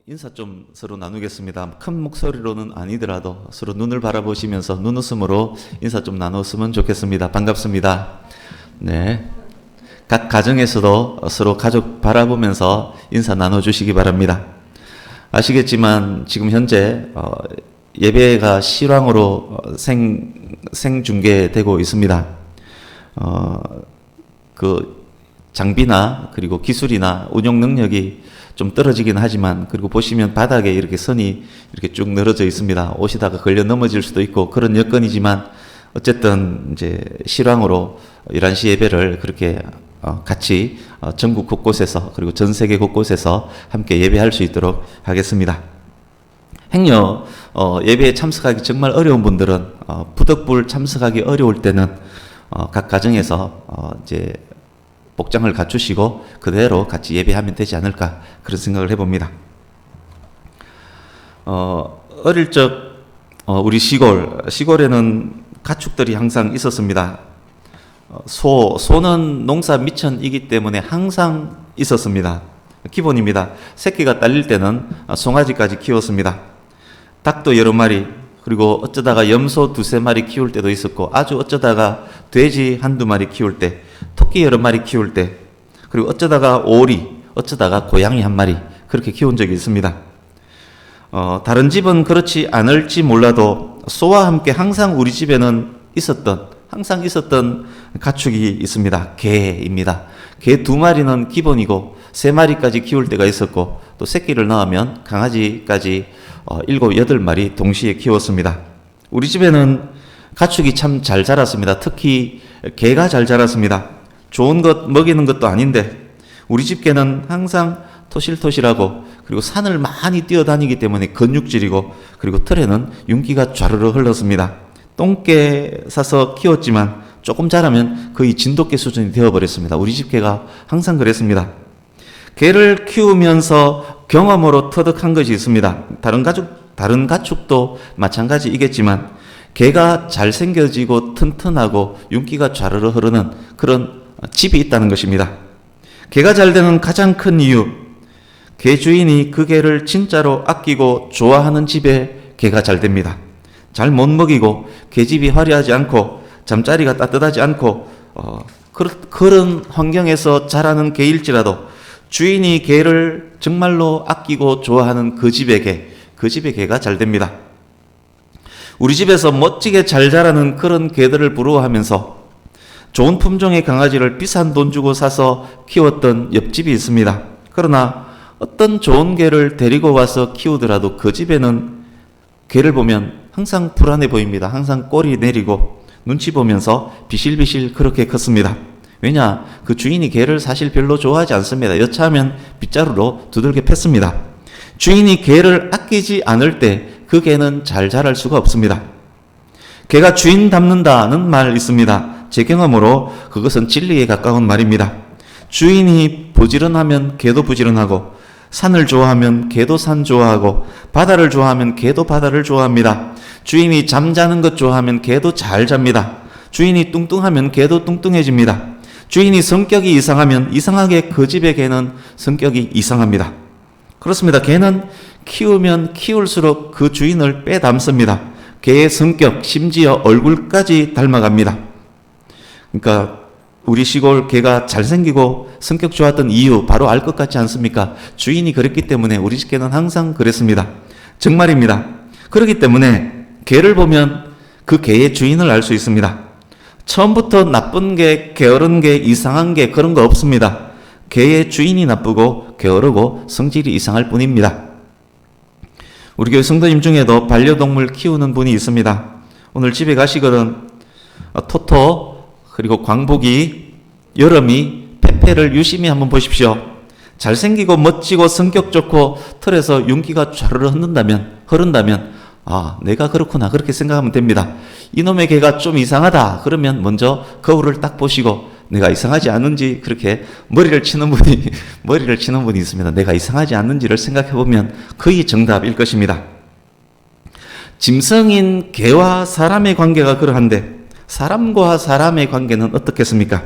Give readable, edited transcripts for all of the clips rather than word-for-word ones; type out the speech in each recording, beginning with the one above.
인사 좀 서로 나누겠습니다. 큰 목소리로는 아니더라도 서로 눈을 바라보시면서 눈웃음으로 인사 좀 나눴으면 좋겠습니다. 반갑습니다. 네. 각 가정에서도 서로 가족 바라보면서 인사 나눠주시기 바랍니다. 아시겠지만 지금 현재 예배가 실황으로 생중계되고 있습니다. 그 장비나 그리고 기술이나 운영 능력이 좀 떨어지긴 하지만, 그리고 보시면 바닥에 이렇게 선이 이렇게 쭉 늘어져 있습니다. 오시다가 걸려 넘어질 수도 있고 그런 여건이지만, 어쨌든 이제 실황으로 11시 예배를 그렇게 같이 전국 곳곳에서 그리고 전 세계 곳곳에서 함께 예배할 수 있도록 하겠습니다. 행여 예배에 참석하기 정말 어려운 분들은 부득불 참석하기 어려울 때는 각 가정에서 이제 복장을 갖추시고 그대로 같이 예배하면 되지 않을까, 그런 생각을 해봅니다. 어릴 적 우리 시골에는 가축들이 항상 있었습니다. 소는 농사 미천이기 때문에 항상 있었습니다. 기본입니다. 새끼가 딸릴 때는 송아지까지 키웠습니다. 닭도 여러 마리, 그리고 어쩌다가 염소 2-3마리 키울 때도 있었고, 아주 어쩌다가 돼지 1-2마리 키울 때, 토끼 여러 마리 키울 때, 그리고 어쩌다가 오리, 어쩌다가 고양이 1마리 그렇게 키운 적이 있습니다. 다른 집은 그렇지 않을지 몰라도 소와 함께 항상 우리 집에는 항상 있었던 가축이 있습니다. 개입니다. 개 2마리는 기본이고 3마리까지 키울 때가 있었고, 또 새끼를 낳으면 강아지까지 7, 8마리 동시에 키웠습니다. 우리 집에는 가축이 참 잘 자랐습니다. 특히 개가 잘 자랐습니다. 좋은 것 먹이는 것도 아닌데 우리 집 개는 항상 토실토실하고, 그리고 산을 많이 뛰어다니기 때문에 근육질이고, 그리고 털에는 윤기가 좌르르 흘렀습니다. 똥개 사서 키웠지만 조금 자라면 거의 진돗개 수준이 되어버렸습니다. 우리 집 개가 항상 그랬습니다. 개를 키우면서 경험으로 터득한 것이 있습니다. 다른 가축도 마찬가지이겠지만, 개가 잘생겨지고 튼튼하고 윤기가 좌르르 흐르는 그런 집이 있다는 것입니다. 개가 잘 되는 가장 큰 이유, 개 주인이 그 개를 진짜로 아끼고 좋아하는 집에 개가 잘 됩니다. 잘 못 먹이고 개집이 화려하지 않고 잠자리가 따뜻하지 않고 그런 환경에서 자라는 개일지라도 주인이 개를 정말로 아끼고 좋아하는 그 집의 개가 잘 됩니다. 우리 집에서 멋지게 잘 자라는 그런 개들을 부러워하면서 좋은 품종의 강아지를 비싼 돈 주고 사서 키웠던 옆집이 있습니다. 그러나 어떤 좋은 개를 데리고 와서 키우더라도 그 집에는 개를 보면 항상 불안해 보입니다. 항상 꼬리 내리고 눈치 보면서 비실비실 그렇게 컸습니다. 왜냐? 그 주인이 개를 사실 별로 좋아하지 않습니다. 여차하면 빗자루로 두들겨 팼습니다. 주인이 개를 아끼지 않을 때 그 개는 잘 자랄 수가 없습니다. 개가 주인 닮는다는 말 있습니다. 제 경험으로 그것은 진리에 가까운 말입니다. 주인이 부지런하면 개도 부지런하고, 산을 좋아하면 개도 산 좋아하고, 바다를 좋아하면 개도 바다를 좋아합니다. 주인이 잠자는 것 좋아하면 개도 잘 잡니다. 주인이 뚱뚱하면 개도 뚱뚱해집니다. 주인이 성격이 이상하면 이상하게 그 집의 개는 성격이 이상합니다. 그렇습니다. 개는 키우면 키울수록 그 주인을 빼닮습니다. 개의 성격, 심지어 얼굴까지 닮아갑니다. 그러니까 우리 시골 개가 잘생기고 성격 좋았던 이유 바로 알 것 같지 않습니까? 주인이 그랬기 때문에 우리 집 개는 항상 그랬습니다. 정말입니다. 그렇기 때문에 개를 보면 그 개의 주인을 알 수 있습니다. 처음부터 나쁜 개, 게으른 개, 이상한 개 그런 거 없습니다. 개의 주인이 나쁘고 게으르고 성질이 이상할 뿐입니다. 우리 교회 성도님 중에도 반려동물 키우는 분이 있습니다. 오늘 집에 가시거든 토토, 그리고 광복이, 여름이, 페페를 유심히 한번 보십시오. 잘생기고 멋지고 성격 좋고 털에서 윤기가 좌르르 흐른다면 내가 그렇구나, 그렇게 생각하면 됩니다. 이놈의 개가 좀 이상하다 그러면 먼저 거울을 딱 보시고 내가 이상하지 않은지, 그렇게 머리를 치는 분이 있습니다. 내가 이상하지 않는지를 생각해 보면 거의 정답일 것입니다. 짐승인 개와 사람의 관계가 그러한데, 사람과 사람의 관계는 어떻겠습니까?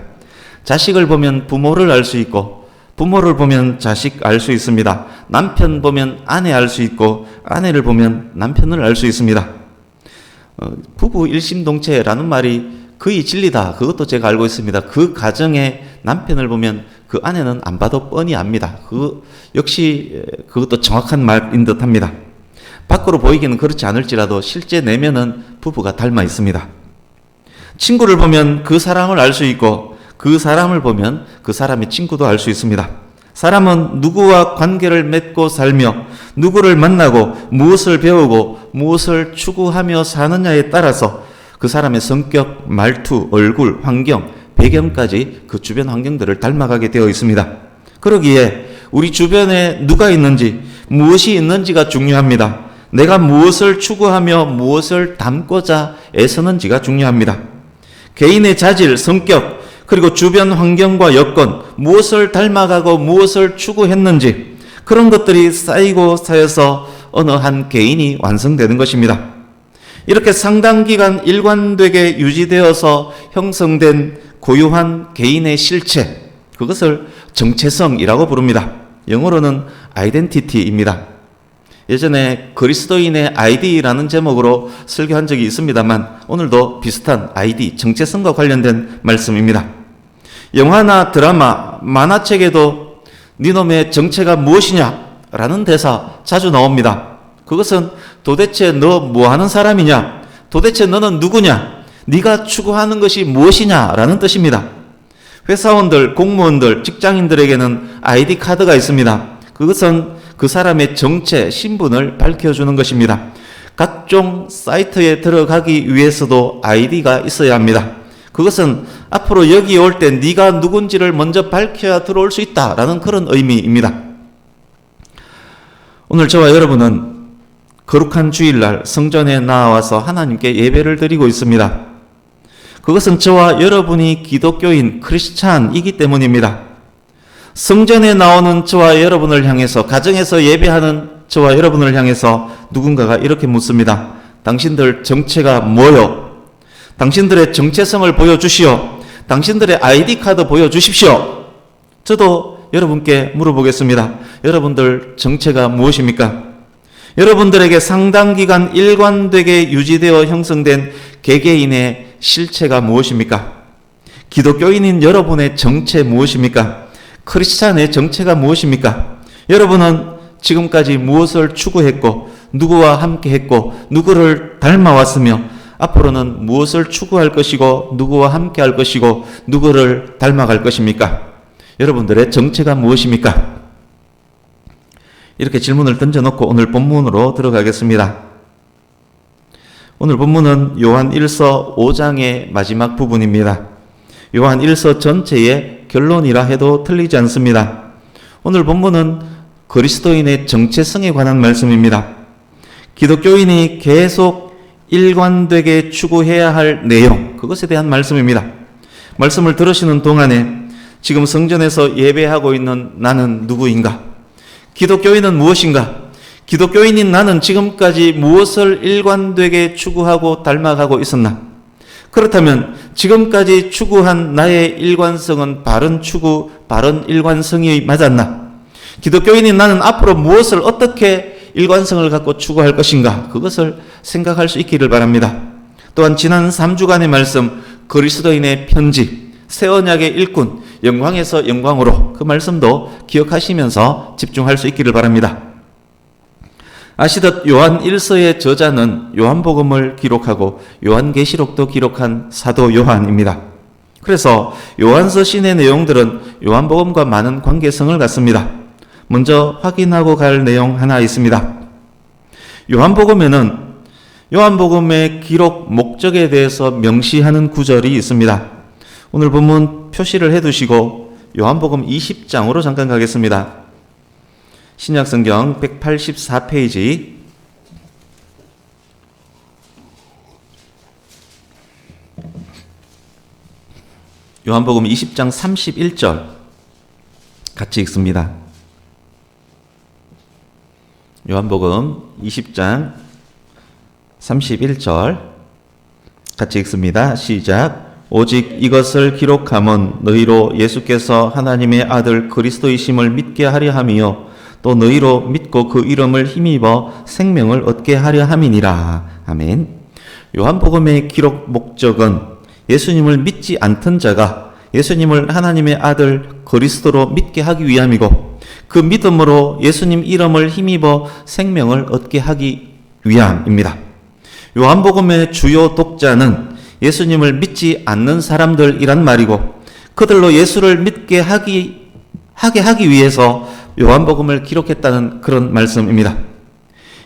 자식을 보면 부모를 알 수 있고, 부모를 보면 자식 알 수 있습니다. 남편 보면 아내 알 수 있고 아내를 보면 남편을 알 수 있습니다. 부부 일심동체라는 말이 거의 진리다. 그것도 제가 알고 있습니다. 그 가정에 남편을 보면 그 아내는 안 봐도 뻔히 압니다. 역시 그것도 정확한 말인 듯 합니다. 밖으로 보이기는 그렇지 않을지라도 실제 내면은 부부가 닮아 있습니다. 친구를 보면 그 사람을 알 수 있고 그 사람을 보면 그 사람의 친구도 알 수 있습니다. 사람은 누구와 관계를 맺고 살며 누구를 만나고 무엇을 배우고 무엇을 추구하며 사느냐에 따라서 그 사람의 성격, 말투, 얼굴, 환경, 배경까지 그 주변 환경들을 닮아가게 되어 있습니다. 그러기에 우리 주변에 누가 있는지, 무엇이 있는지가 중요합니다. 내가 무엇을 추구하며 무엇을 담고자 애쓰는지가 중요합니다. 개인의 자질, 성격, 그리고 주변 환경과 여건, 무엇을 닮아가고 무엇을 추구했는지 그런 것들이 쌓이고 쌓여서 어느 한 개인이 완성되는 것입니다. 이렇게 상당 기간 일관되게 유지되어서 형성된 고유한 개인의 실체, 그것을 정체성이라고 부릅니다. 영어로는 아이덴티티입니다. 예전에 그리스도인의 아이디라는 제목으로 설교한 적이 있습니다만 오늘도 비슷한 아이디, 정체성과 관련된 말씀입니다. 영화나 드라마, 만화책에도 니놈의 정체가 무엇이냐? 라는 대사 자주 나옵니다. 그것은 도대체 너 뭐하는 사람이냐? 도대체 너는 누구냐? 네가 추구하는 것이 무엇이냐? 라는 뜻입니다. 회사원들, 공무원들, 직장인들에게는 아이디 카드가 있습니다. 그것은 그 사람의 정체, 신분을 밝혀주는 것입니다. 각종 사이트에 들어가기 위해서도 아이디가 있어야 합니다. 그것은 앞으로 여기 올 때 네가 누군지를 먼저 밝혀야 들어올 수 있다라는 그런 의미입니다. 오늘 저와 여러분은 거룩한 주일날 성전에 나와서 하나님께 예배를 드리고 있습니다. 그것은 저와 여러분이 기독교인 크리스찬이기 때문입니다. 성전에 나오는 저와 여러분을 향해서, 가정에서 예배하는 저와 여러분을 향해서 누군가가 이렇게 묻습니다. 당신들 정체가 뭐요? 당신들의 정체성을 보여주시오. 당신들의 아이디 카드 보여주십시오. 저도 여러분께 물어보겠습니다. 여러분들 정체가 무엇입니까? 여러분들에게 상당 기간 일관되게 유지되어 형성된 개개인의 실체가 무엇입니까? 기독교인인 여러분의 정체 무엇입니까? 크리스찬의 정체가 무엇입니까? 여러분은 지금까지 무엇을 추구했고 누구와 함께 했고 누구를 닮아왔으며 앞으로는 무엇을 추구할 것이고 누구와 함께 할 것이고 누구를 닮아갈 것입니까? 여러분들의 정체가 무엇입니까? 이렇게 질문을 던져놓고 오늘 본문으로 들어가겠습니다. 오늘 본문은 요한 1서 5장의 마지막 부분입니다. 요한 1서 전체의 결론이라 해도 틀리지 않습니다. 오늘 본문은 그리스도인의 정체성에 관한 말씀입니다. 기독교인이 계속 일관되게 추구해야 할 내용, 그것에 대한 말씀입니다. 말씀을 들으시는 동안에 지금 성전에서 예배하고 있는 나는 누구인가? 기독교인은 무엇인가? 기독교인인 나는 지금까지 무엇을 일관되게 추구하고 닮아가고 있었나? 그렇다면 지금까지 추구한 나의 일관성은 바른 추구, 바른 일관성이 맞았나? 기독교인인 나는 앞으로 무엇을 어떻게 일관성을 갖고 추구할 것인가? 그것을 생각할 수 있기를 바랍니다. 또한 지난 3주간의 말씀, 그리스도인의 편지, 새 언약의 일꾼, 영광에서 영광으로, 그 말씀도 기억하시면서 집중할 수 있기를 바랍니다. 아시듯 요한 1서의 저자는 요한복음을 기록하고 요한계시록도 기록한 사도 요한입니다. 그래서 요한서 신의 내용들은 요한복음과 많은 관계성을 갖습니다. 먼저 확인하고 갈 내용 하나 있습니다. 요한복음에는 요한복음의 기록 목적에 대해서 명시하는 구절이 있습니다. 오늘 본문 표시를 해두시고 요한복음 20장으로 잠깐 가겠습니다. 신약성경 184페이지 요한복음 20장 31절 같이 읽습니다. 요한복음 20장 31절 같이 읽습니다. 시작. 오직 이것을 기록함은 너희로 예수께서 하나님의 아들 그리스도이심을 믿게 하려 함이요 또 너희로 믿고 그 이름을 힘입어 생명을 얻게 하려 함이니라. 아멘. 요한복음의 기록 목적은 예수님을 믿지 않던 자가 예수님을 하나님의 아들 그리스도로 믿게 하기 위함이고 그 믿음으로 예수님 이름을 힘입어 생명을 얻게 하기 위함입니다. 요한복음의 주요 독자는 예수님을 믿지 않는 사람들이란 말이고 그들로 예수를 믿게 하게 하기 위해서 요한복음을 기록했다는 그런 말씀입니다.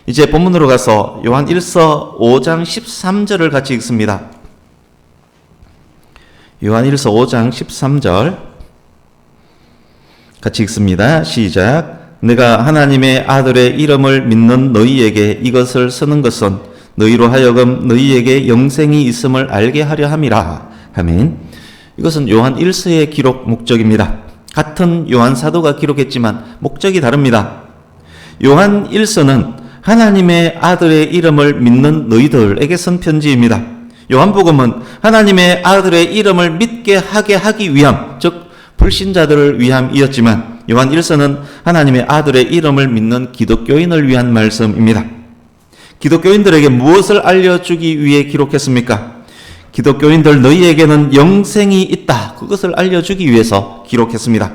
이제 본문으로 가서 요한 1서 5장 13절을 같이 읽습니다. 요한 1서 5장 13절 같이 읽습니다. 시작. 내가 하나님의 아들의 이름을 믿는 너희에게 이것을 쓰는 것은 너희로 하여금 너희에게 영생이 있음을 알게 하려 함이라. 아멘. 이것은 요한 1서의 기록 목적입니다. 같은 요한 사도가 기록했지만 목적이 다릅니다. 요한 1서는 하나님의 아들의 이름을 믿는 너희들에게 쓴 편지입니다. 요한복음은 하나님의 아들의 이름을 믿게 하게 하기 위함, 즉 불신자들을 위함이었지만 요한 1서는 하나님의 아들의 이름을 믿는 기독교인을 위한 말씀입니다. 기독교인들에게 무엇을 알려주기 위해 기록했습니까? 기독교인들 너희에게는 영생이 있다. 그것을 알려주기 위해서 기록했습니다.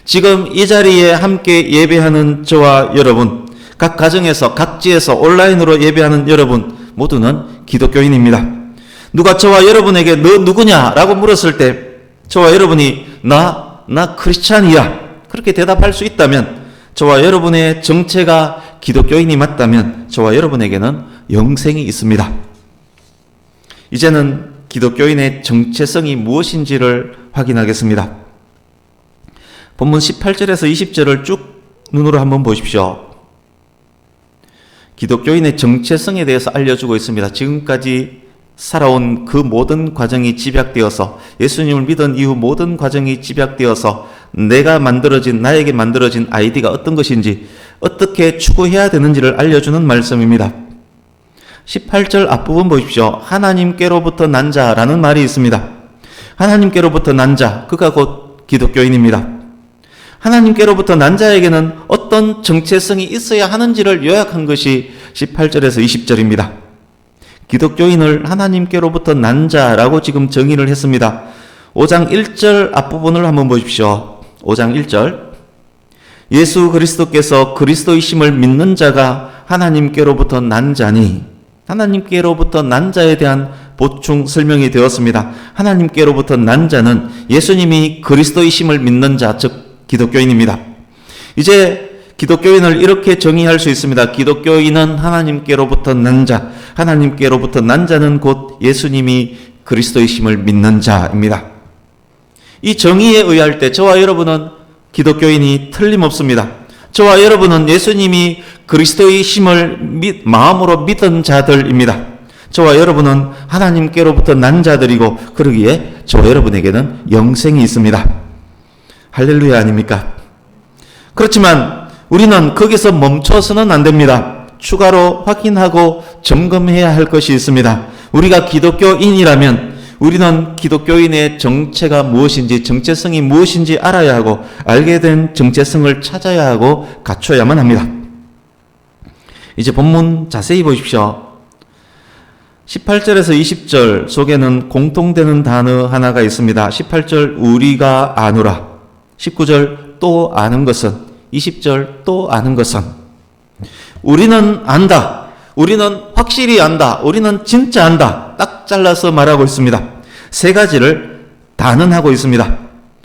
지금 이 자리에 함께 예배하는 저와 여러분, 각 가정에서 각지에서 온라인으로 예배하는 여러분 모두는 기독교인입니다. 누가 저와 여러분에게 너 누구냐라고 물었을 때 저와 여러분이 나 크리스찬이야 그렇게 대답할 수 있다면 저와 여러분의 정체가 기독교인이 맞다면 저와 여러분에게는 영생이 있습니다. 이제는 기독교인의 정체성이 무엇인지를 확인하겠습니다. 본문 18절에서 20절을 쭉 눈으로 한번 보십시오. 기독교인의 정체성에 대해서 알려주고 있습니다. 지금까지 살아온 그 모든 과정이 집약되어서 예수님을 믿은 이후 모든 과정이 집약되어서 나에게 만들어진 아이디가 어떤 것인지 어떻게 추구해야 되는지를 알려주는 말씀입니다. 18절 앞부분 보십시오. 하나님께로부터 난 자라는 말이 있습니다. 하나님께로부터 난 자, 그가 곧 기독교인입니다. 하나님께로부터 난 자에게는 어떤 정체성이 있어야 하는지를 요약한 것이 18절에서 20절입니다. 기독교인을 하나님께로부터 난 자라고 지금 정의를 했습니다. 5장 1절 앞부분을 한번 보십시오. 5장 1절. 예수 그리스도께서 그리스도이심을 믿는 자가 하나님께로부터 난 자니 하나님께로부터 난 자에 대한 보충 설명이 되었습니다. 하나님께로부터 난 자는 예수님이 그리스도이심을 믿는 자, 즉 기독교인입니다. 이제 기독교인을 이렇게 정의할 수 있습니다. 기독교인은 하나님께로부터 난 자, 하나님께로부터 난 자는 곧 예수님이 그리스도이심을 믿는 자입니다. 이 정의에 의할 때 저와 여러분은 기독교인이 틀림없습니다. 저와 여러분은 예수님이 그리스도이심을 마음으로 믿은 자들입니다. 저와 여러분은 하나님께로부터 난 자들이고 그러기에 저와 여러분에게는 영생이 있습니다. 할렐루야 아닙니까? 그렇지만 우리는 거기서 멈춰서는 안 됩니다. 추가로 확인하고 점검해야 할 것이 있습니다. 우리가 기독교인이라면 우리는 기독교인의 정체가 무엇인지, 정체성이 무엇인지 알아야 하고 알게 된 정체성을 찾아야 하고 갖춰야만 합니다. 이제 본문 자세히 보십시오. 18절에서 20절 속에는 공통되는 단어 하나가 있습니다. 18절 우리가 아노라, 19절 또 아는 것은, 20절 또 아는 것은. 우리는 안다, 우리는 확실히 안다, 우리는 진짜 안다, 딱 잘라서 말하고 있습니다. 세 가지를 단언하고 있습니다.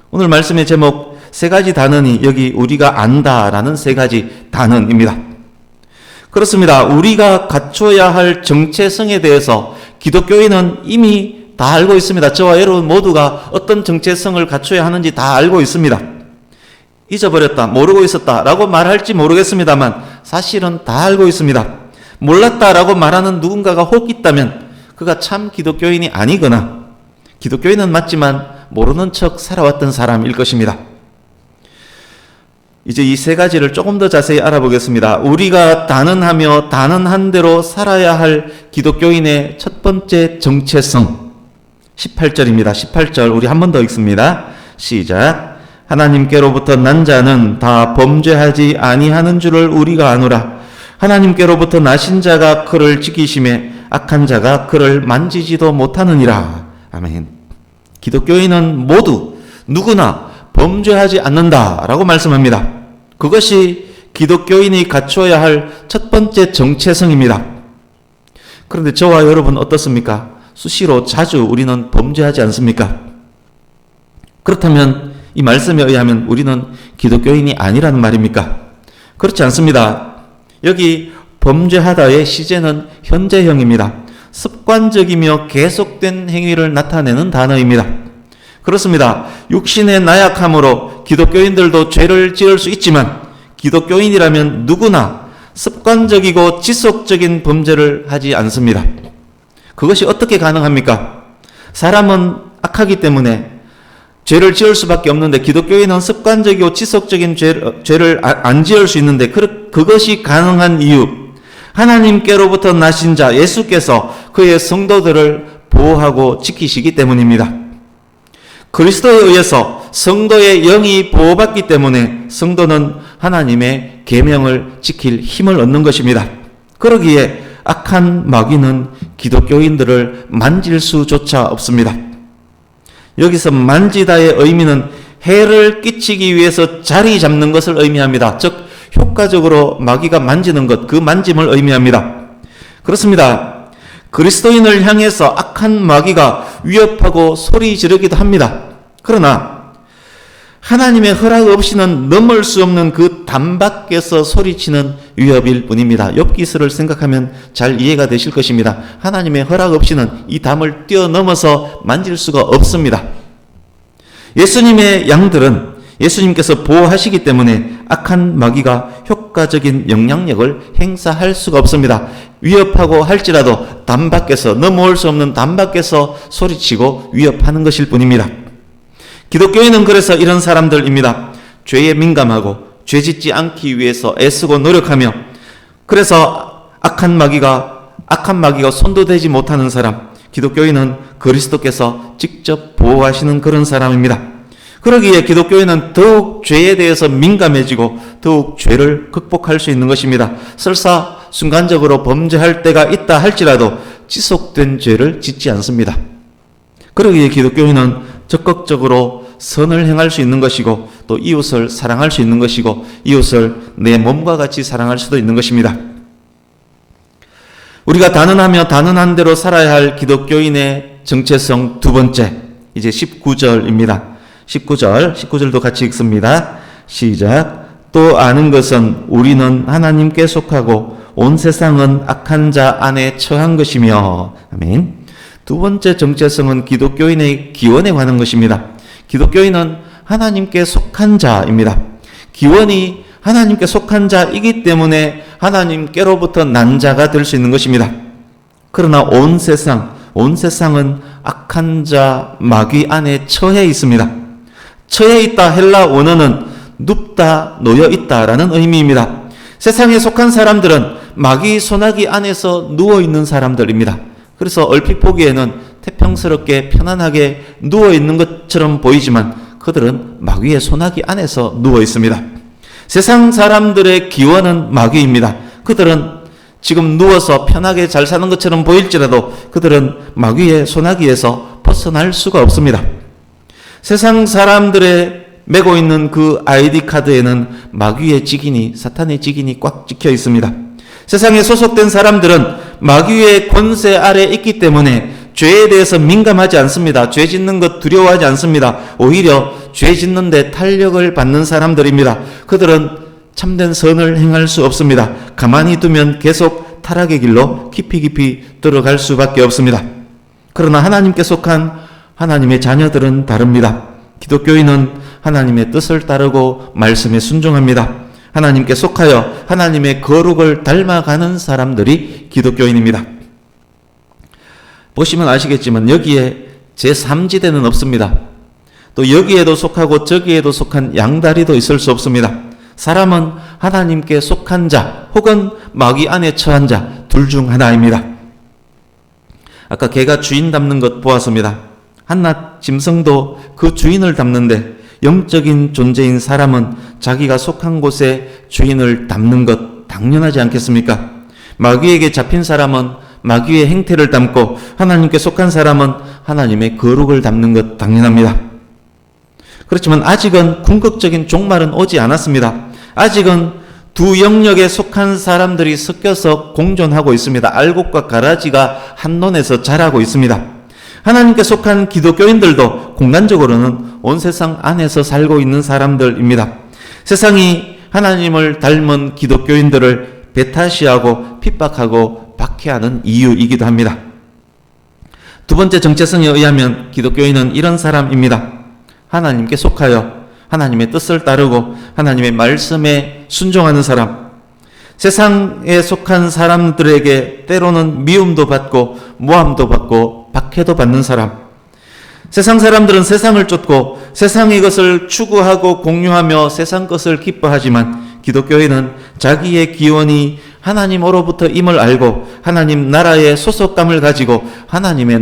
오늘 말씀의 제목 세 가지 단언이 여기 우리가 안다라는 세 가지 단언입니다. 그렇습니다. 우리가 갖춰야 할 정체성에 대해서 기독교인은 이미 다 알고 있습니다. 저와 여러분 모두가 어떤 정체성을 갖춰야 하는지 다 알고 있습니다. 잊어버렸다, 모르고 있었다 라고 말할지 모르겠습니다만 사실은 다 알고 있습니다. 몰랐다라고 말하는 누군가가 혹 있다면 그가 참 기독교인이 아니거나 기독교인은 맞지만 모르는 척 살아왔던 사람일 것입니다. 이제 이 세 가지를 조금 더 자세히 알아보겠습니다. 우리가 단언하며 단언한 대로 살아야 할 기독교인의 첫 번째 정체성. 18절입니다. 18절 우리 한 번 더 읽습니다. 시작. 하나님께로부터 난 자는 다 범죄하지 아니하는 줄을 우리가 아노라. 하나님께로부터 나신 자가 그를 지키심에 악한 자가 그를 만지지도 못하느니라. 아멘. 기독교인은 모두 누구나 범죄하지 않는다라고 말씀합니다. 그것이 기독교인이 갖춰야 할 첫 번째 정체성입니다. 그런데 저와 여러분 어떻습니까? 수시로 자주 우리는 범죄하지 않습니까? 그렇다면 이 말씀에 의하면 우리는 기독교인이 아니라는 말입니까? 그렇지 않습니다. 여기 범죄하다의 시제는 현재형입니다. 습관적이며 계속된 행위를 나타내는 단어입니다. 그렇습니다. 육신의 나약함으로 기독교인들도 죄를 지을 수 있지만 기독교인이라면 누구나 습관적이고 지속적인 범죄를 하지 않습니다. 그것이 어떻게 가능합니까? 사람은 악하기 때문에 죄를 지을 수밖에 없는데 기독교인은 습관적이고 지속적인 죄를 안 지을 수 있는데 그것이 가능한 이유, 하나님께로부터 나신 자 예수께서 그의 성도들을 보호하고 지키시기 때문입니다. 그리스도에 의해서 성도의 영이 보호받기 때문에 성도는 하나님의 계명을 지킬 힘을 얻는 것입니다. 그러기에 악한 마귀는 기독교인들을 만질 수조차 없습니다. 여기서 만지다의 의미는 해를 끼치기 위해서 자리 잡는 것을 의미합니다. 즉 효과적으로 마귀가 만지는 것, 그 만짐을 의미합니다. 그렇습니다. 그리스도인을 향해서 악한 마귀가 위협하고 소리 지르기도 합니다. 그러나 하나님의 허락 없이는 넘을 수 없는 그 담 밖에서 소리치는 위협일 뿐입니다. 욥기서를 생각하면 잘 이해가 되실 것입니다. 하나님의 허락 없이는 이 담을 뛰어넘어서 만질 수가 없습니다. 예수님의 양들은 예수님께서 보호하시기 때문에 악한 마귀가 효과적인 영향력을 행사할 수가 없습니다. 위협하고 할지라도 담 밖에서, 넘어올 수 없는 담 밖에서 소리치고 위협하는 것일 뿐입니다. 기독교인은 그래서 이런 사람들입니다. 죄에 민감하고 죄 짓지 않기 위해서 애쓰고 노력하며, 그래서 악한 마귀가 손도 대지 못하는 사람, 기독교인은 그리스도께서 직접 보호하시는 그런 사람입니다. 그러기에 기독교인은 더욱 죄에 대해서 민감해지고 더욱 죄를 극복할 수 있는 것입니다. 설사 순간적으로 범죄할 때가 있다 할지라도 지속된 죄를 짓지 않습니다. 그러기에 기독교인은 적극적으로 선을 행할 수 있는 것이고 또 이웃을 사랑할 수 있는 것이고 이웃을 내 몸과 같이 사랑할 수도 있는 것입니다. 우리가 단언하며 단언한 대로 살아야 할 기독교인의 정체성 두 번째, 이제 19절입니다. 19절도 같이 읽습니다. 시작. 또 아는 것은 우리는 하나님께 속하고 온 세상은 악한 자 안에 처한 것이며. 아멘. 두 번째 정체성은 기독교인의 기원에 관한 것입니다. 기독교인은 하나님께 속한 자입니다. 기원이 하나님께 속한 자이기 때문에 하나님께로부터 난 자가 될 수 있는 것입니다. 그러나 온 세상은 악한 자 마귀 안에 처해 있습니다. 처해 있다 헬라 원어는 눕다, 놓여 있다라는 의미입니다. 세상에 속한 사람들은 마귀 소나기 안에서 누워 있는 사람들입니다. 그래서 얼핏 보기에는 태평스럽게 편안하게 누워 있는 것처럼 보이지만 그들은 마귀의 소나기 안에서 누워 있습니다. 세상 사람들의 기원은 마귀입니다. 그들은 지금 누워서 편하게 잘 사는 것처럼 보일지라도 그들은 마귀의 소나기에서 벗어날 수가 없습니다. 세상 사람들의 메고 있는 그 아이디 카드에는 마귀의 직인이, 사탄의 직인이 꽉 찍혀 있습니다. 세상에 소속된 사람들은 마귀의 권세 아래 있기 때문에 죄에 대해서 민감하지 않습니다. 죄 짓는 것 두려워하지 않습니다. 오히려 죄 짓는데 탄력을 받는 사람들입니다. 그들은 참된 선을 행할 수 없습니다. 가만히 두면 계속 타락의 길로 깊이 들어갈 수밖에 없습니다. 그러나 하나님께 속한 하나님의 자녀들은 다릅니다. 기독교인은 하나님의 뜻을 따르고 말씀에 순종합니다. 하나님께 속하여 하나님의 거룩을 닮아가는 사람들이 기독교인입니다. 보시면 아시겠지만 여기에 제3지대는 없습니다. 또 여기에도 속하고 저기에도 속한 양다리도 있을 수 없습니다. 사람은 하나님께 속한 자 혹은 마귀 안에 처한 자 둘 중 하나입니다. 아까 개가 주인 닮는 것 보았습니다. 한낱 짐승도 그 주인을 닮는데 영적인 존재인 사람은 자기가 속한 곳에 주인을 닮는 것 당연하지 않겠습니까? 마귀에게 잡힌 사람은 마귀의 행태를 닮고 하나님께 속한 사람은 하나님의 거룩을 닮는 것 당연합니다. 그렇지만 아직은 궁극적인 종말은 오지 않았습니다. 아직은 두 영역에 속한 사람들이 섞여서 공존하고 있습니다. 알곡과 가라지가 한논에서 자라고 있습니다. 하나님께 속한 기독교인들도 공간적으로는 온 세상 안에서 살고 있는 사람들입니다. 세상이 하나님을 닮은 기독교인들을 배타시하고 핍박하고 박해하는 이유이기도 합니다. 두 번째 정체성에 의하면 기독교인은 이런 사람입니다. 하나님께 속하여 하나님의 뜻을 따르고 하나님의 말씀에 순종하는 사람. 세상에 속한 사람들에게 때로는 미움도 받고 모함도 받고 박해도 받는 사람. 세상 사람들은 세상을 쫓고 세상의 것을 추구하고 공유하며 세상 것을 기뻐하지만 기독교인은 자기의 기원이 하나님으로부터 임을 알고 하나님 나라의 소속감을 가지고 하나님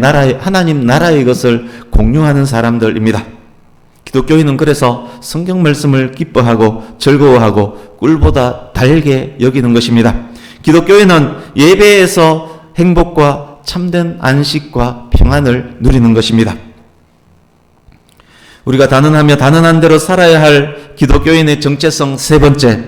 나라의 것을 공유하는 사람들입니다. 기독교인은 그래서 성경 말씀을 기뻐하고 즐거워하고 꿀보다 달게 여기는 것입니다. 기독교인은 예배에서 행복과 참된 안식과 평안을 누리는 것입니다. 우리가 단언하며 단언한 대로 살아야 할 기독교인의 정체성 세 번째,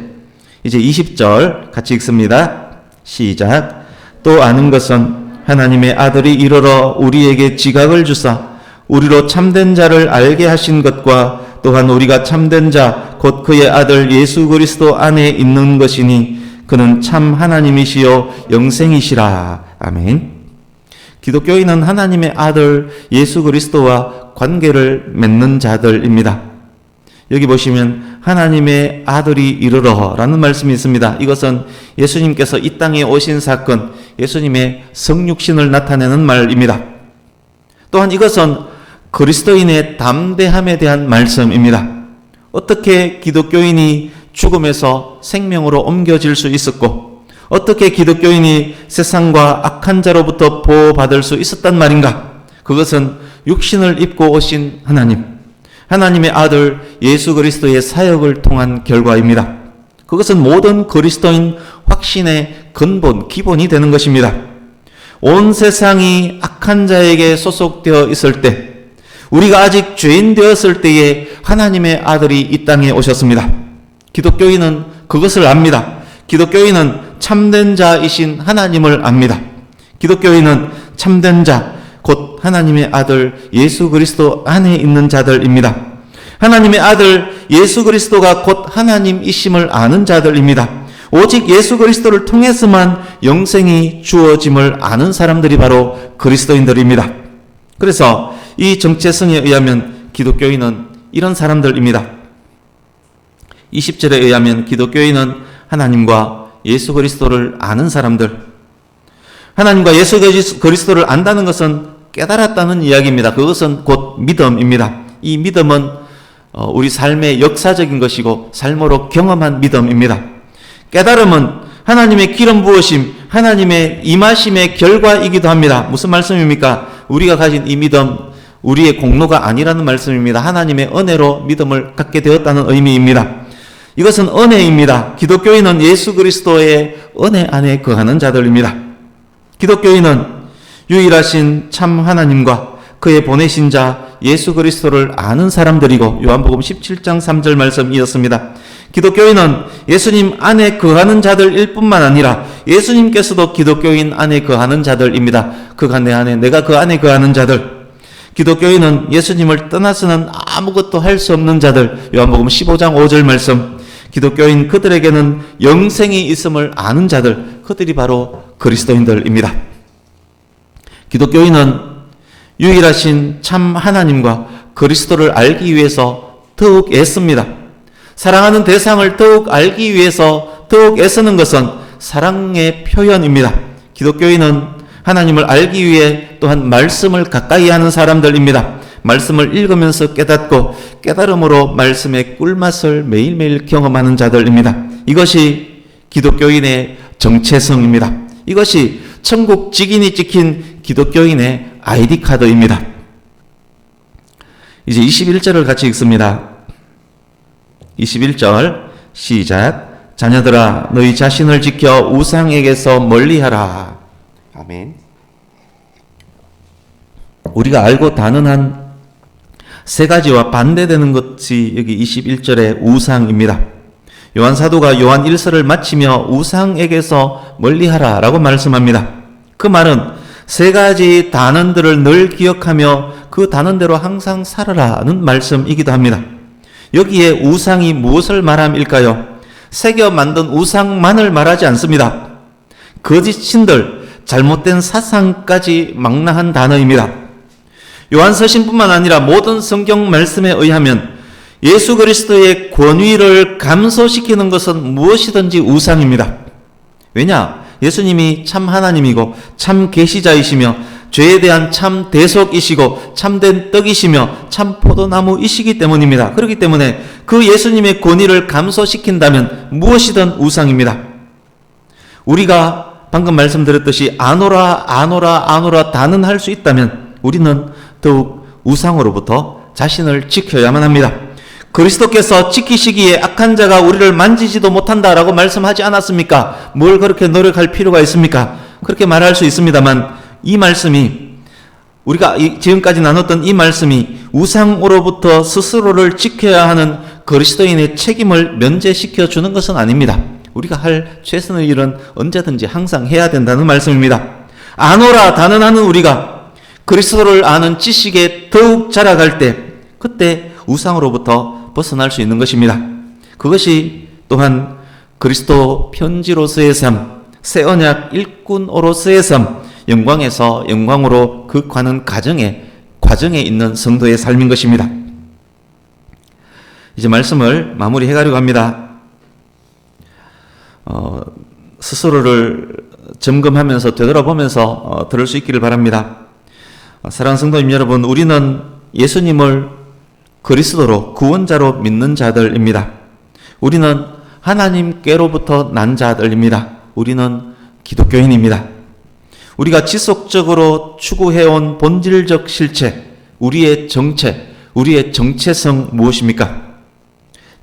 이제 20절 같이 읽습니다. 시작. 또 아는 것은 하나님의 아들이 이르러 우리에게 지각을 주사 우리로 참된 자를 알게 하신 것과 또한 우리가 참된 자 곧 그의 아들 예수 그리스도 안에 있는 것이니 그는 참 하나님이시요 영생이시라. 아멘. 기독교인은 하나님의 아들 예수 그리스도와 관계를 맺는 자들입니다. 여기 보시면 하나님의 아들이 이르러 라는 말씀이 있습니다. 이것은 예수님께서 이 땅에 오신 사건, 예수님의 성육신을 나타내는 말입니다. 또한 이것은 그리스도인의 담대함에 대한 말씀입니다. 어떻게 기독교인이 죽음에서 생명으로 옮겨질 수 있었고 어떻게 기독교인이 세상과 악한 자로부터 보호받을 수 있었단 말인가? 그것은 육신을 입고 오신 하나님의 아들 예수 그리스도의 사역을 통한 결과입니다. 그것은 모든 그리스도인 확신의 근본, 기본이 되는 것입니다. 온 세상이 악한 자에게 소속되어 있을 때 우리가 아직 죄인 되었을 때에 하나님의 아들이 이 땅에 오셨습니다. 기독교인은 그것을 압니다. 기독교인은 참된 자이신 하나님을 압니다. 기독교인은 참된 자, 곧 하나님의 아들 예수 그리스도 안에 있는 자들입니다. 하나님의 아들 예수 그리스도가 곧 하나님이심을 아는 자들입니다. 오직 예수 그리스도를 통해서만 영생이 주어짐을 아는 사람들이 바로 그리스도인들입니다. 그래서 이 정체성에 의하면 기독교인은 이런 사람들입니다. 20절에 의하면 기독교인은 하나님과 예수 그리스도를 아는 사람들. 하나님과 예수 그리스도를 안다는 것은 깨달았다는 이야기입니다. 그것은 곧 믿음입니다. 이 믿음은 우리 삶의 역사적인 것이고 삶으로 경험한 믿음입니다. 깨달음은 하나님의 기름 부으심, 하나님의 임하심의 결과이기도 합니다. 무슨 말씀입니까? 우리가 가진 이 믿음, 우리의 공로가 아니라는 말씀입니다. 하나님의 은혜로 믿음을 갖게 되었다는 의미입니다. 이것은 은혜입니다. 기독교인은 예수 그리스도의 은혜 안에 거하는 자들입니다. 기독교인은 유일하신 참 하나님과 그의 보내신 자 예수 그리스도를 아는 사람들이고 요한복음 17장 3절 말씀이었습니다. 기독교인은 예수님 안에 거하는 자들일 뿐만 아니라 예수님께서도 기독교인 안에 거하는 자들입니다. 그가 내 안에, 내가 그 안에 거하는 자들. 기독교인은 예수님을 떠나서는 아무것도 할 수 없는 자들. 요한복음 15장 5절 말씀. 기독교인 그들에게는 영생이 있음을 아는 자들. 그들이 바로 그리스도인들입니다. 기독교인은 유일하신 참 하나님과 그리스도를 알기 위해서 더욱 애씁니다. 사랑하는 대상을 더욱 알기 위해서 더욱 애쓰는 것은 사랑의 표현입니다. 기독교인은 하나님을 알기 위해 또한 말씀을 가까이 하는 사람들입니다. 말씀을 읽으면서 깨닫고 깨달음으로 말씀의 꿀맛을 매일매일 경험하는 자들입니다. 이것이 기독교인의 정체성입니다. 이것이 천국 직인이 찍힌 기독교인의 아이디 카드입니다. 이제 21절을 같이 읽습니다. 21절 시작. 자녀들아 너희 자신을 지켜 우상에게서 멀리하라. 아멘. 우리가 알고 단언한 세 가지와 반대되는 것이 여기 21절의 우상입니다. 요한 사도가 요한 1서를 마치며 우상에게서 멀리하라 라고 말씀합니다. 그 말은 세 가지 단언들을 늘 기억하며 그 단언대로 항상 살아라는 말씀이기도 합니다. 여기에 우상이 무엇을 말함일까요? 새겨 만든 우상만을 말하지 않습니다. 거짓 신들, 잘못된 사상까지 망라한 단어입니다. 요한 서신뿐만 아니라 모든 성경 말씀에 의하면 예수 그리스도의 권위를 감소시키는 것은 무엇이든지 우상입니다. 왜냐? 예수님이 참 하나님이고 참 계시자이시며 죄에 대한 참 대속이시고 참된 떡이시며 참 포도나무이시기 때문입니다. 그렇기 때문에 그 예수님의 권위를 감소시킨다면 무엇이든 우상입니다. 우리가 방금 말씀드렸듯이 아노라 단언할 수 있다면 우리는 더욱 우상으로부터 자신을 지켜야만 합니다. 그리스도께서 지키시기에 악한 자가 우리를 만지지도 못한다라고 말씀하지 않았습니까? 뭘 그렇게 노력할 필요가 있습니까? 그렇게 말할 수 있습니다만 이 말씀이 우리가 지금까지 나눴던 이 말씀이 우상으로부터 스스로를 지켜야 하는 그리스도인의 책임을 면제시켜 주는 것은 아닙니다. 우리가 할 최선의 일은 언제든지 항상 해야 된다는 말씀입니다. 아노라 단언하는 우리가 그리스도를 아는 지식에 더욱 자라갈 때 그때 우상으로부터 벗어날 수 있는 것입니다. 그것이 또한 그리스도 편지로서의 삶, 새 언약 일꾼으로서의 삶, 영광에서 영광으로 가는 과정에 있는 성도의 삶인 것입니다. 이제 말씀을 마무리해 가려고 합니다. 스스로를 점검하면서 되돌아보면서 들을 수 있기를 바랍니다. 사랑하는 성도님 여러분, 우리는 예수님을 그리스도로 구원자로 믿는 자들입니다. 우리는 하나님께로부터 난 자들입니다. 우리는 기독교인입니다. 우리가 지속적으로 추구해온 본질적 실체, 우리의 정체, 우리의 정체성 무엇입니까?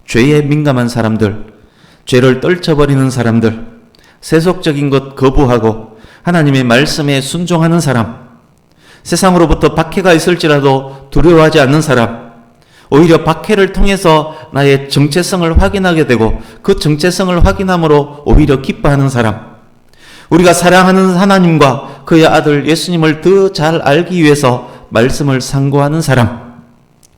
죄에 민감한 사람들, 죄를 떨쳐버리는 사람들, 세속적인 것 거부하고 하나님의 말씀에 순종하는 사람, 세상으로부터 박해가 있을지라도 두려워하지 않는 사람, 오히려 박해를 통해서 나의 정체성을 확인하게 되고 그 정체성을 확인함으로 오히려 기뻐하는 사람, 우리가 사랑하는 하나님과 그의 아들 예수님을 더 잘 알기 위해서 말씀을 상고하는 사람,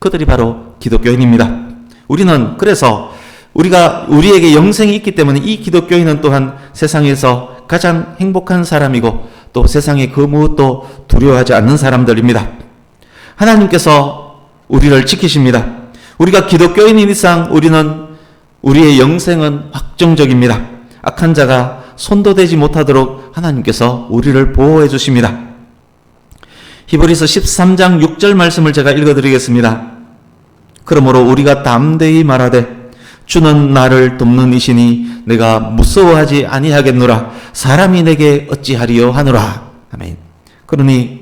그들이 바로 기독교인입니다. 우리는 그래서 우리에게 영생이 있기 때문에 이 기독교인은 또한 세상에서 가장 행복한 사람이고 또 세상의 그 무엇도 두려워하지 않는 사람들입니다. 하나님께서 우리를 지키십니다. 우리가 기독교인인 이상 우리의 영생은 확정적입니다. 악한 자가 손도 대지 못하도록 하나님께서 우리를 보호해 주십니다. 히브리서 13장 6절 말씀을 제가 읽어드리겠습니다. 그러므로 우리가 담대히 말하되 주는 나를 돕는 이시니 내가 무서워하지 아니하겠노라. 사람이 내게 어찌하리요 하노라. 아멘. 그러니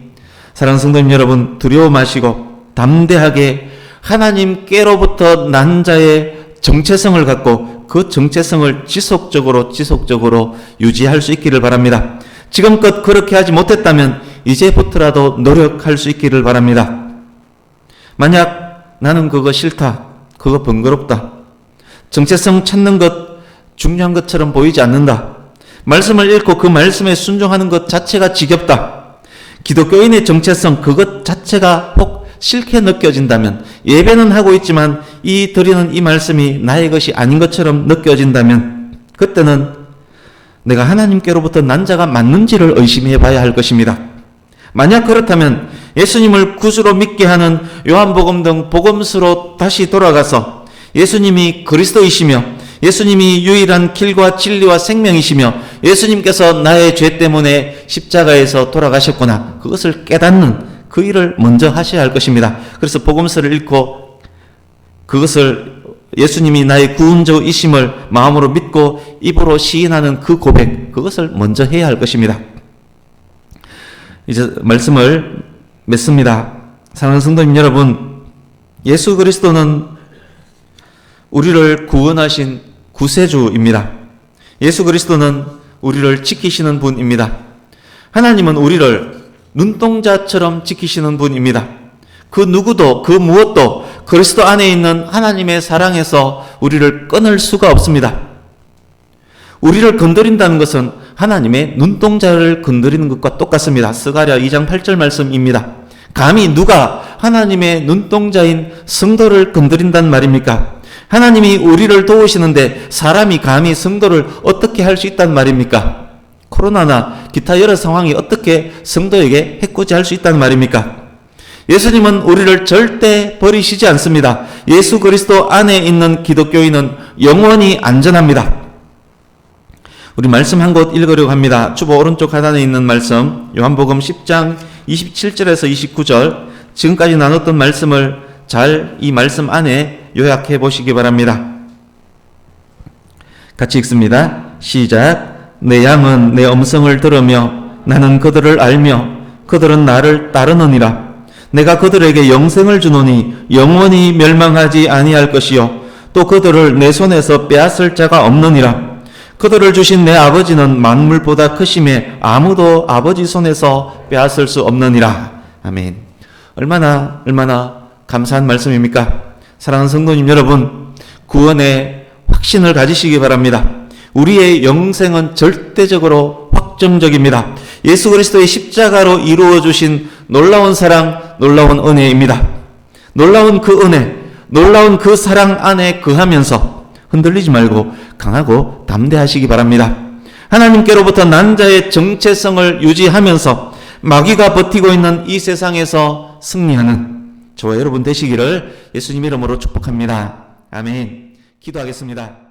사랑하는 성도님 여러분, 두려워 마시고 담대하게 하나님께로부터 난 자의 정체성을 갖고 그 정체성을 지속적으로 유지할 수 있기를 바랍니다. 지금껏 그렇게 하지 못했다면 이제부터라도 노력할 수 있기를 바랍니다. 만약 나는 그거 싫다, 그거 번거롭다, 정체성 찾는 것 중요한 것처럼 보이지 않는다, 말씀을 읽고 그 말씀에 순종하는 것 자체가 지겹다, 기독교인의 정체성 그것 자체가 혹 싫게 느껴진다면, 예배는 하고 있지만 드리는 이 말씀이 나의 것이 아닌 것처럼 느껴진다면 그때는 내가 하나님께로부터 난 자가 맞는지를 의심해 봐야 할 것입니다. 만약 그렇다면 예수님을 구주로 믿게 하는 요한복음 등 복음서로 다시 돌아가서 예수님이 그리스도이시며 예수님이 유일한 길과 진리와 생명이시며 예수님께서 나의 죄 때문에 십자가에서 돌아가셨구나, 그것을 깨닫는 그 일을 먼저 하셔야 할 것입니다. 그래서 복음서를 읽고 그것을 예수님이 나의 구원자이심을 마음으로 믿고 입으로 시인하는 그 고백, 그것을 먼저 해야 할 것입니다. 이제 말씀을 맺습니다. 사랑하는 성도님 여러분, 예수 그리스도는 우리를 구원하신 구세주입니다. 예수 그리스도는 우리를 지키시는 분입니다. 하나님은 우리를 눈동자처럼 지키시는 분입니다. 그 누구도 그 무엇도 그리스도 안에 있는 하나님의 사랑에서 우리를 끊을 수가 없습니다. 우리를 건드린다는 것은 하나님의 눈동자를 건드리는 것과 똑같습니다. 스가랴 2장 8절 말씀입니다. 감히 누가 하나님의 눈동자인 성도를 건드린단 말입니까? 하나님이 우리를 도우시는데 사람이 감히 성도를 어떻게 할 수 있단 말입니까? 코로나나 기타 여러 상황이 어떻게 성도에게 해코지할 수 있단 말입니까? 예수님은 우리를 절대 버리시지 않습니다. 예수 그리스도 안에 있는 기독교인은 영원히 안전합니다. 우리 말씀 한 곳 읽으려고 합니다. 주보 오른쪽 하단에 있는 말씀, 요한복음 10장 27절에서 29절, 지금까지 나눴던 말씀을 잘 이 말씀 안에 요약해 보시기 바랍니다. 같이 읽습니다. 시작. 내 양은 내 음성을 들으며 나는 그들을 알며 그들은 나를 따르느니라. 내가 그들에게 영생을 주노니 영원히 멸망하지 아니할 것이요 또 그들을 내 손에서 빼앗을 자가 없느니라. 그들을 주신 내 아버지는 만물보다 크심에 아무도 아버지 손에서 빼앗을 수 없느니라. 아멘. 얼마나 감사한 말씀입니까? 사랑하는 성도님 여러분, 구원의 확신을 가지시기 바랍니다. 우리의 영생은 절대적으로 확정적입니다. 예수 그리스도의 십자가로 이루어 주신 놀라운 사랑, 놀라운 은혜입니다. 놀라운 그 은혜, 놀라운 그 사랑 안에 거하면서 흔들리지 말고 강하고 담대하시기 바랍니다. 하나님께로부터 난 자의 정체성을 유지하면서 마귀가 버티고 있는 이 세상에서 승리하는 저와 여러분 되시기를 예수님 이름으로 축복합니다. 아멘. 기도하겠습니다.